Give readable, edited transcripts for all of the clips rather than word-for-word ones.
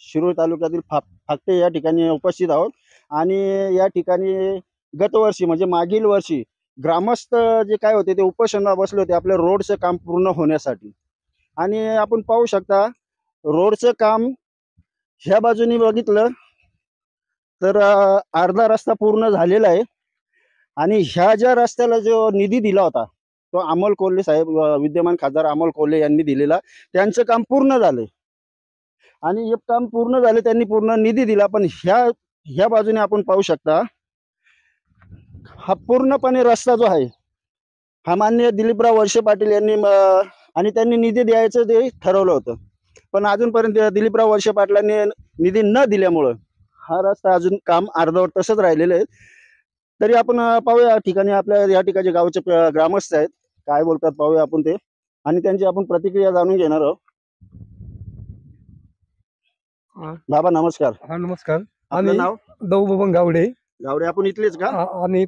शिरूर तालुक्यातील फाकटे या ठिकाणी उपस्थित आहोत आणि या ठिकाणी गतवर्षी म्हणजे मागील वर्षी ग्रामस्थ जे काय होते ते उपोषणाला बसले होते आपल्या रोडचं काम पूर्ण होण्यासाठी. आणि आपण पाहू शकता रोडचं काम ह्या बाजूनी बघितलं तर अर्धा रस्ता पूर्ण झालेला आहे. आणि ह्या ज्या रस्त्याला जो निधी दिला होता तो अमोल कोल्हे साहेब, विद्यमान खासदार अमोल कोल्हे यांनी दिलेला, त्यांचं काम पूर्ण झालंय. आणि हे काम पूर्ण झाले, त्यांनी पूर्ण निधी दिला. पण ह्या ह्या बाजूने आपण पाहू शकता हा पूर्णपणे रस्ता जो आहे हा माननीय दिलीपराव वळसे पाटील यांनी आणि त्यांनी निधी द्यायचं ते ठरवलं होतं. पण अजूनपर्यंत दिलीपराव वळसे पाटलांनी निधी न दिल्यामुळं हा रस्ता अजून काम अर्धवट तसंच राहिलेलं आहे. तरी आपण पाहूया या ठिकाणी आपल्या या ठिकाणचे गावचे ग्रामस्थ आहेत, काय बोलतात पाहूया आपण ते, आणि त्यांची आपण प्रतिक्रिया जाणून घेणार आहोत. बाबा नमस्कार. हा नमस्कार. आपलं नाव? दौ बबन गावडे. गावडे, आपण इथलेच का? आणि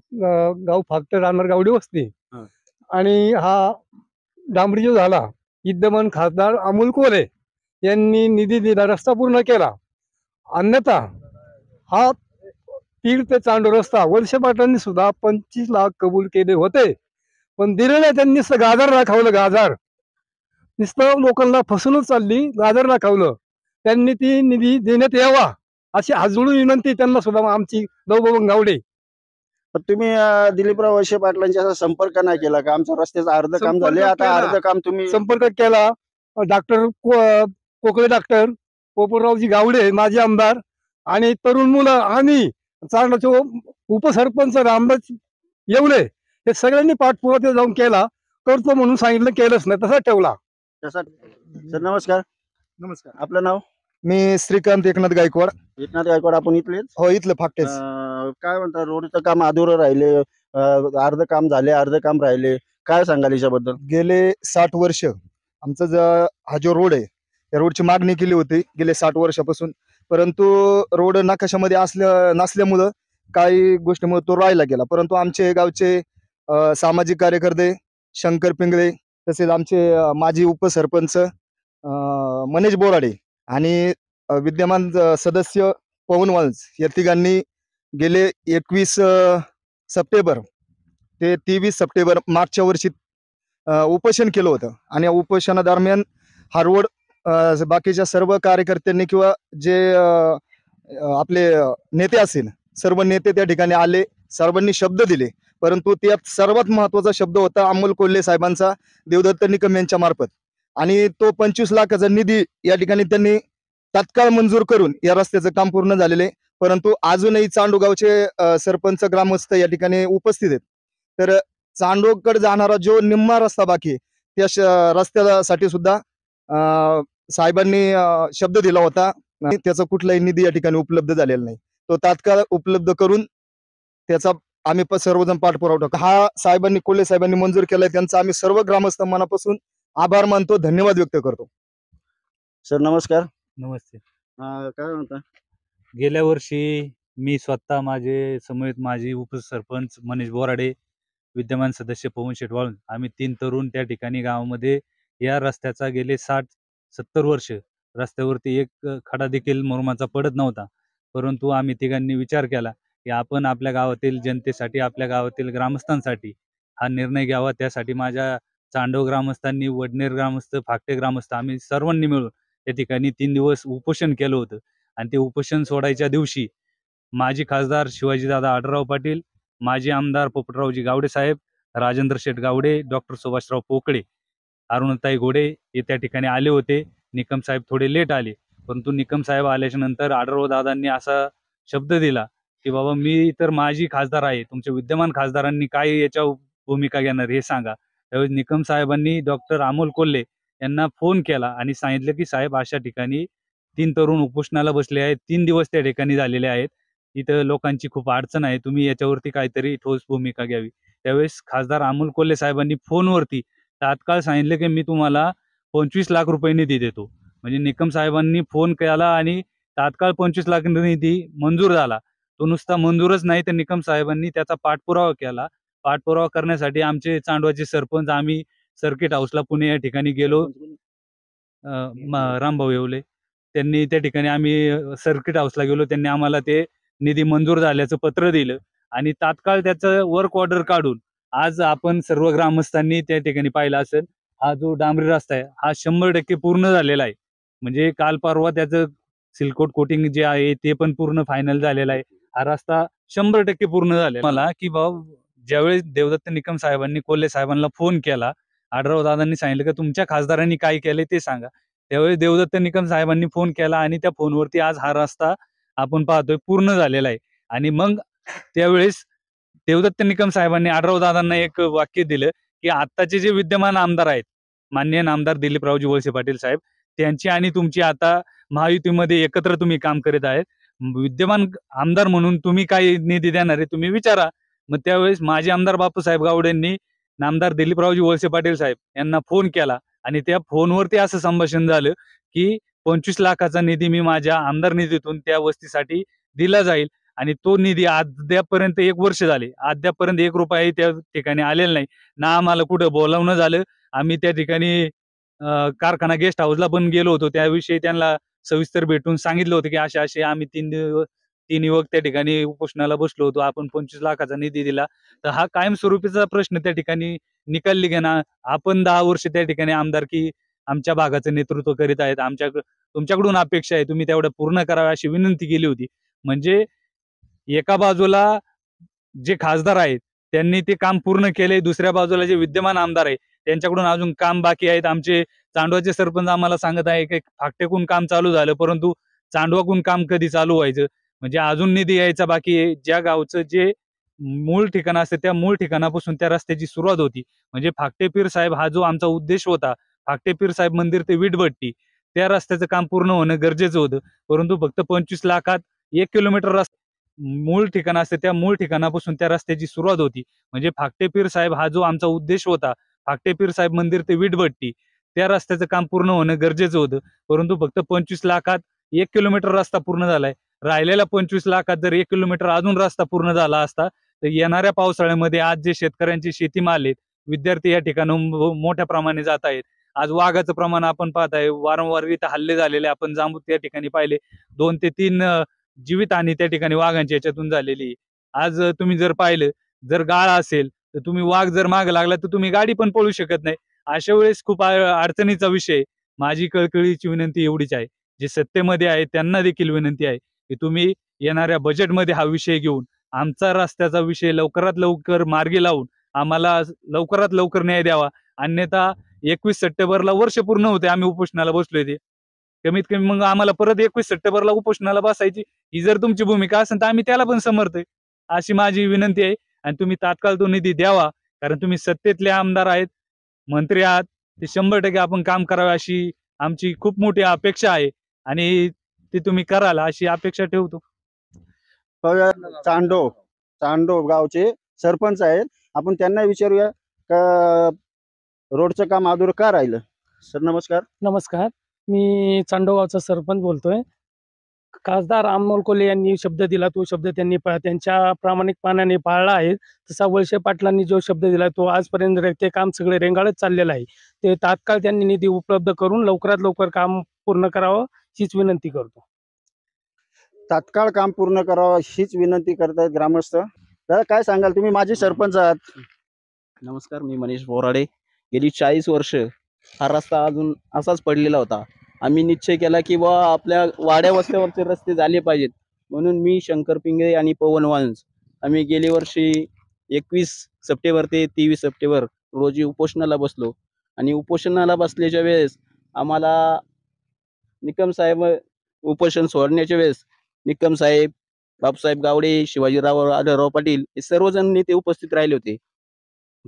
गाव फाकटे राहणार गावडे वस्ती. हा. आणि हा डांबरी जो झाला विद्यमान खासदार अमोल कोल्हे यांनी निधी दिला, रस्ता पूर्ण केला. अन्यथा हा तीर ते चांडो रस्ता वळसे पाटलांनी सुद्धा 25 लाख कबूल केले होते, पण दिले नाही. त्यांनी नुसतं गाजर दाखवलं, गाजर नुसतं लोकांना फसवूनच चालली, गाजर दाखवलं. त्यांनी ती निधी देण्यात यावा अशी हातजोडून विनंती त्यांना सुद्धा आमची दौबबन गावडे. पण तुम्ही दिलीपराव वळसे पाटलांशी असा संपर्क नाही केला का? आमच्या रस्त्याचं अर्ध काम संपर्क झाले, आता केला. अर्ध काम तुम्ही संपर्क केला. डॉक्टर कोकळे, डॉक्टर पोपटरावजी गावडे माजी आमदार आणि तरुण मुलं आणि चांडाचे उपसरपंच रामदास येवले हे सगळ्यांनी पाठपुरावा तिथे जाऊन केला. करतो म्हणून सांगितलं, केलंच नाही, तसा ठेवला. तसा. सर नमस्कार. नमस्कार. आपलं नाव? मी श्रीकांत एकनाथ गायकवाड. एकनाथ गायकवाड, आपण इथलेच? हो, इथलं फाकटेच. काय म्हणता, रोडचं काम अधुरं राहिले, अर्ध काम झाले, अर्ध काम राहिले, काय सांगाल याच्याबद्दल? गेले 60 वर्ष आमचा हा जो रोड आहे या रोडची मागणी केली होती गेले 60 वर्षापासून, परंतु रोड नकाशामध्ये नसल्यामुळं काही गोष्टीमुळे तो राहिला गेला. परंतु आमचे गावचे सामाजिक कार्यकर्ते शंकर पिंगळे, तसेच आमचे माजी उपसरपंच मनेश बोराडे आणि विद्यमान सदस्य पवन वाल्स या तिघांनी गेले 21 सप्टेंबर ते 23 सप्टेंबर मागच्या वर्षी उपोषण केलं होतं. आणि या उपोषणादरम्यान हा रोड बाकीच्या सर्व कार्यकर्त्यांनी किंवा जे आपले नेते असतील सर्व नेते त्या ठिकाणी आले, सर्वांनी शब्द दिले. परंतु त्यात सर्वात महत्वाचा शब्द होता अमोल कोल्हे साहेबांचा, देवदत्त निकम यांच्या मार्फत. आणि तो 25 लाखाचा निधी या ठिकाणी त्यांनी तात्काळ मंजूर करून या रस्त्याचं काम पूर्ण झालेले. परंतु अजूनही चांडोगावचे सरपंच ग्रामस्थ या ठिकाणी उपस्थित आहेत. तर चांडोकडे जाणारा जो निम्मा रस्ता बाकी त्या रस्त्यासाठी सुद्धा साहेबांनी शब्द दिला होता. त्याचा कुठलाही निधी या ठिकाणी उपलब्ध झालेला नाही. तो तात्काळ उपलब्ध करून त्याचा आम्ही सर्वजण पाठपुरावा टाकू. हा साहेबांनी, कोल्हे साहेबांनी मंजूर केलाय, त्यांचा आम्ही सर्व ग्रामस्थ मनापासून आभार मानतो, धन्यवाद व्यक्त करतो. सर नमस्कार. नमस्ते. काय म्हणता? गेल्या वर्षी मी स्वतः, माझे समेत माजी उपसरपंच मनेश बोराडे, विद्यमान सदस्य पवन शेटवाळ, आम्ही 3 तरुण त्या ठिकाणी गावामध्ये या रस्त्याचा गेले 60-70 वर्ष रस्त्यावरती एक खडा देखील मुरुमाचा पडत नव्हता. परंतु आम्ही तिघांनी विचार केला की आपण आपल्या गावातील जनतेसाठी, आपल्या गावातील ग्रामस्थांसाठी हा निर्णय घ्यावा. त्यासाठी माझ्या चांडो ग्रामस्थांनी, वडनेर ग्रामस्थ, फाकटे ग्रामस्थ आम्ही सर्वांनी मिळून त्या ठिकाणी 3 दिवस उपोषण केलं होतं. आणि ते उपोषण सोडायच्या दिवशी माजी खासदार शिवाजीदादा आढळराव पाटील, माजी आमदार पोपटरावजी गावडे साहेब, राजेंद्र शेठ गावडे, डॉक्टर सुभाषराव पोकळे, अरुणताई घोडे हे त्या ठिकाणी आले होते. निकम साहेब थोडे लेट आले, परंतु निकम साहेब आल्याच्या नंतर आढळराव दादांनी असा शब्द दिला की बाबा मी तर माजी खासदार आहे, तुमच्या विद्यमान खासदारांनी काय याच्या भूमिका घेणार हे सांगा. त्यावेळेस निकम साहेबांनी डॉक्टर अमोल कोल्हे यांना फोन केला आणि सांगितलं की साहेब अशा ठिकाणी 3 तरुण उपोषणाला बसले आहेत, 3 दिवस त्या ठिकाणी झालेले आहेत, इथं लोकांची खूप अडचण आहे, तुम्ही याच्यावरती काहीतरी ठोस भूमिका घ्यावी. त्यावेळेस खासदार अमोल कोल्हे साहेबांनी फोनवरती तात्काळ सांगितलं की मी तुम्हाला 25 लाख रुपये निधी देतो. म्हणजे निकम साहेबांनी फोन केला आणि तात्काळ 25 लाख निधी मंजूर झाला. तो नुसता मंजूरच नाही तर निकम साहेबांनी त्याचा पाठपुरावा केला. पाठपुरावा करण्यासाठी आमचे चांडवाचे सरपंच, आम्ही सर्किट हाऊसला पुणे या ठिकाणी गेलो, रामभाऊ येवले, त्यांनी त्या ठिकाणी आम्ही सर्किट हाऊसला गेलो, त्यांनी आम्हाला ते निधी मंजूर झाल्याचं पत्र दिलं आणि तात्काळ त्याचं वर्क ऑर्डर काढून आज आपण सर्व ग्रामस्थांनी त्या ठिकाणी पाहिलं असेल, हा जो डांबरी रस्ता आहे हा 100% पूर्ण झालेला आहे. म्हणजे काल परवा त्याचं सिल्कोट कोटिंग जे आहे ते पण पूर्ण फायनल झालेलं आहे. हा रस्ता 100% पूर्ण झालेला मला की ज्यावेळेस देवदत्त निकम साहेबांनी कोल्हे साहेबांना फोन केला, आढळराव दादांनी सांगितलं की तुमच्या खासदारांनी काय केलंय ते सांगा. त्यावेळेस देवदत्त निकम साहेबांनी फोन केला आणि त्या फोनवरती आज हा रस्ता आपण पाहतोय पूर्ण झालेला आहे. आणि मग त्यावेळेस देवदत्त निकम साहेबांनी आढळराव दादांना एक वाक्य दिलं की आत्ताचे जे विद्यमान आमदार आहेत, माननीय आमदार दिलीपरावजी वळसे पाटील साहेब, त्यांची आणि तुमची आता महायुतीमध्ये एकत्र तुम्ही काम करीत आहेत. विद्यमान आमदार म्हणून तुम्ही काय निधी देणार आहे तुम्ही विचारा. मग त्यावेळेस माजी आमदार बापूसाहेब गावडेंनी नामदार दिलीपरावजी वळसे पाटील साहेब यांना फोन केला आणि त्या फोनवरती असं संभाषण झालं की 25 लाखाचा निधी मी माझ्या आमदार निधीतून त्या वस्तीसाठी दिला जाईल आणि तो निधी अद्यापर्यंत 1 वर्ष झाले, अद्यापर्यंत 1 रुपयाही त्या ठिकाणी आलेला नाही ना. आम्हाला कुठं बोलावणं झालं. आम्ही त्या ठिकाणी कारखाना गेस्ट हाऊसला पण गेलो होतो. त्याविषयी त्यांना सविस्तर भेटून सांगितलं होतं की असे आम्ही 3 युवक त्या ठिकाणी उपोषणाला बसलो होतो. आपण 25 लाखाचा निधी दिला. तर हा कायमस्वरूपीचा प्रश्न त्या ठिकाणी निकाली घेणार. आपण 10 वर्ष त्या ठिकाणी आमदारकी आमच्या भागाचं नेतृत्व करीत आहेत. तुमच्याकडून अपेक्षा आहे तुम्ही तेवढं पूर्ण करावे अशी विनंती केली होती. म्हणजे एका बाजूला जे खासदार आहेत त्यांनी ते काम पूर्ण केले, दुसऱ्या बाजूला जे विद्यमान आमदार आहे त्यांच्याकडून अजून काम बाकी आहेत. आमचे चांडवाचे सरपंच आम्हाला सांगत आहे की फाकटेकून काम चालू झालं, परंतु चांडवाकून काम कधी चालू व्हायचं. म्हणजे अजून निधी यायचा बाकी आहे. ज्या गावचं जे मूळ ठिकाण असते त्या मूळ ठिकाणापासून त्या रस्त्याची सुरुवात होती. म्हणजे फाकटे पीर साहेब हा जो आमचा उद्देश होता, फाकटे पीर साहेब मंदिर ते वीटभट्टी त्या रस्त्याचं काम पूर्ण होणं गरजेचं होतं. परंतु फक्त 25 लाखात 1 किलोमीटर रस्ता मूळ ठिकाण असते त्या मूळ ठिकाणापासून त्या रस्त्याची सुरुवात होती. म्हणजे फाकटे पीर साहेब हा जो आमचा उद्देश होता, फाकटे पीर साहेब मंदिर ते वीटभट्टी त्या रस्त्याचं काम पूर्ण होणं गरजेचं होतं. परंतु फक्त 25 लाखात 1 किलोमीटर रस्ता पूर्ण झालाय. राहिलेल्या 25 लाखात जर 1 किलोमीटर अजून रस्ता पूर्ण झाला असता तर येणाऱ्या पावसाळ्यामध्ये आज जे शेतकऱ्यांचे शेतीमाल आहेत, विद्यार्थी या ठिकाणी मोठ्या प्रमाणे जात आहेत. आज वाघाचं प्रमाण आपण पाहताय, वारंवार इथं हल्ले झालेले आपण जांबूत त्या ठिकाणी पाहिले. 2 ते 3 जीवितहानी त्या ठिकाणी वाघांच्या याच्यातून झालेली. आज तुम्ही जर पाहिलं, जर गाळ असेल तर तुम्ही वाघ जर मागे लागला तर तुम्ही गाडी पण पळू शकत नाही. अशा वेळेस खूप अडचणीचा विषय. माझी कळकळीची विनंती एवढीच आहे, जे सत्तेमध्ये आहे त्यांना देखील विनंती आहे की तुम्ही येणाऱ्या बजेटमध्ये हा विषय घेऊन आमचा रस्त्याचा विषय लवकरात लवकर मार्गी लावून आम्हाला लवकरात लवकर न्याय द्यावा. अन्यथा 21 सप्टेंबरला वर्ष पूर्ण होते आम्ही उपोषणाला बसलोय ते. कमीत कमी मग आम्हाला परत 21 सप्टेंबरला उपोषणाला बसायची ही जर तुमची भूमिका असेल तर आम्ही त्याला पण समर्थ आहे, अशी माझी विनंती आहे. आणि तुम्ही तात्काळ तो निधी द्यावा, कारण तुम्ही सत्तेतले आमदार आहेत, मंत्री आहात. ते 100% आपण काम करावे अशी आमची खूप मोठी अपेक्षा आहे आणि ते तुम्ही कराल अशी अपेक्षा ठेवतो. बघा, चांडो गावचे सरपंच आहेत. आपण त्यांना विचारूया का रोडचं काम अधूर का राहिलं. सर नमस्कार. नमस्कार, मी चांडोगावचा सरपंच बोलतोय. खासदार अमोल कोल्हे यांनी शब्द दिला तो शब्द त्यांनी त्यांच्या प्रामाणिकपणाने पाळला आहे. तसा वळसे पाटलांनी जो शब्द दिला तो आजपर्यंत ते काम सगळे रेंगाळत चाललेलं आहे. ते तात्काळ त्यांनी निधी उपलब्ध करून लवकरात लवकर काम पूर्ण करावं हीच विनंती करतो. तात्काळ काम पूर्ण करावं हीच विनंती करतायत ग्रामस्थ. दादा काय सांगाल, तुम्ही माझे सरपंच आहात. नमस्कार, मी मनीष बोराडे. गेली 40 वर्ष हा रस्ता अजून असाच पडलेला होता. आम्ही निश्चय केला की आपल्या वाड्या वस्त्यावरचे रस्ते झाले पाहिजेत, म्हणून मी शंकर पिंगळे आणि पवन वांस आम्ही गेली वर्षी 21 सप्टेंबर ते 23 सप्टेंबर रोजी उपोषणाला बसलो. आणि उपोषणाला बसल्याच्या वेळेस आम्हाला निकम साहेब उपोषण सोडण्याच्या वेळेस निकम साहेब, बापूसाहेब गावडे, शिवाजीराव आढळराव पाटील हे सर्वजण नेते उपस्थित राहिले होते.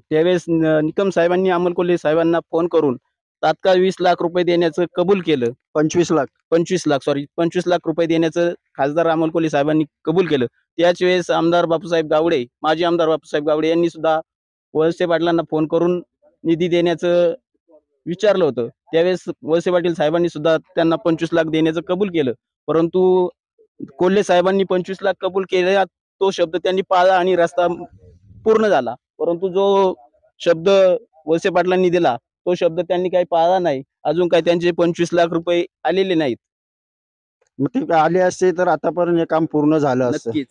त्यावेळेस निकम साहेबांनी अमोल कोल्हे साहेबांना फोन करून तात्काळ 20 लाख रुपये देण्याचं कबूल केलं. 25 लाख रुपये देण्याचं खासदार अमोल कोल्हे साहेबांनी कबूल केलं. त्याच वेळेस आमदार बापूसाहेब गावडे, माजी आमदार बापूसाहेब गावडे यांनी सुद्धा वळसे पाटलांना फोन करून निधी देण्याचं विचारलं होतं. त्यावेळेस वळसे पाटील साहेबांनी सुद्धा त्यांना 25 लाख देण्याचं कबूल केलं. परंतु कोल्हे साहेबांनी 25 लाख कबूल केला तो शब्द त्यांनी पाळला आणि रस्ता पूर्ण झाला. परंतु जो शब्द वळसे पाटलांनी दिला तो शब्द त्यांनी काही पाळला नाही. अजून काही त्यांचे 25 लाख रुपये आलेले नाहीत. मग ते आले असते तर आतापर्यंत हे काम पूर्ण झालं असतं. नक्कीच.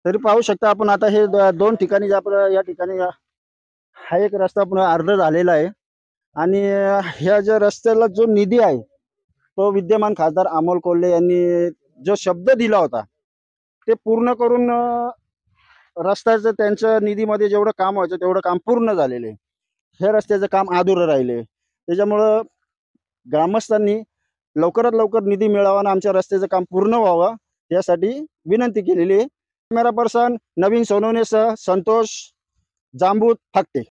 तरी पाहू शकता आपण आता हे दोन ठिकाणी जे आपलं या ठिकाणी हा एक रस्ता आपण अर्ध झालेला आहे आणि ह्या ज्या रस्त्याला जो निधी आहे तो विद्यमान खासदार अमोल कोल्हे यांनी जो शब्द दिला होता ते पूर्ण करून रस्त्याचं त्यांच्या निधीमध्ये जेवढं काम व्हायचं तेवढं काम पूर्ण झालेलं आहे. हे रस्त्याचं काम अधुरं राहिले. त्याच्यामुळं ग्रामस्थांनी लवकरात लवकर निधी मिळावा आणि आमच्या रस्त्याचं काम पूर्ण व्हावं यासाठी विनंती केलेली आहे. कॅमेरा पर्सन नवीन सोनवणेसह संतोष जांबूत फाकटे.